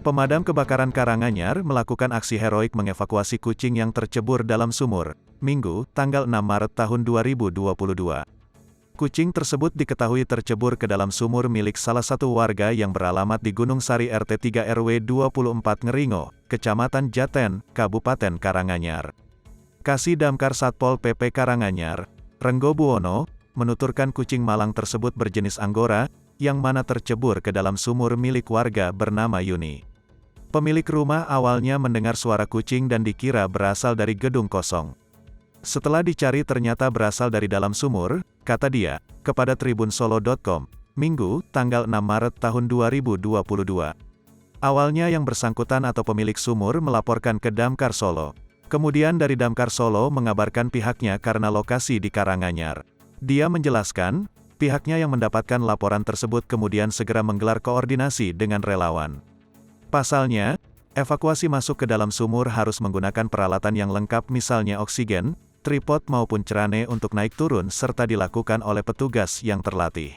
Pemadam kebakaran Karanganyar melakukan aksi heroik mengevakuasi kucing yang tercebur dalam sumur, Minggu, tanggal 6 Maret tahun 2022. Kucing tersebut diketahui tercebur ke dalam sumur milik salah satu warga yang beralamat di Gunung Sari RT 3 RW 24 Ngeringo, Kecamatan Jaten, Kabupaten Karanganyar. Kasih Damkar Satpol PP Karanganyar, Renggo Buwono, menuturkan kucing malang tersebut berjenis Anggora, yang mana tercebur ke dalam sumur milik warga bernama Yuni. Pemilik rumah awalnya mendengar suara kucing dan dikira berasal dari gedung kosong. Setelah dicari ternyata berasal dari dalam sumur, kata dia, kepada tribunsolo.com, Minggu, tanggal 6 Maret tahun 2022. Awalnya yang bersangkutan atau pemilik sumur melaporkan ke Damkar Solo. Kemudian dari Damkar Solo mengabarkan pihaknya karena lokasi di Karanganyar. Dia menjelaskan, pihaknya yang mendapatkan laporan tersebut kemudian segera menggelar koordinasi dengan relawan. Pasalnya, evakuasi masuk ke dalam sumur harus menggunakan peralatan yang lengkap misalnya oksigen, tripod maupun cerane untuk naik turun serta dilakukan oleh petugas yang terlatih.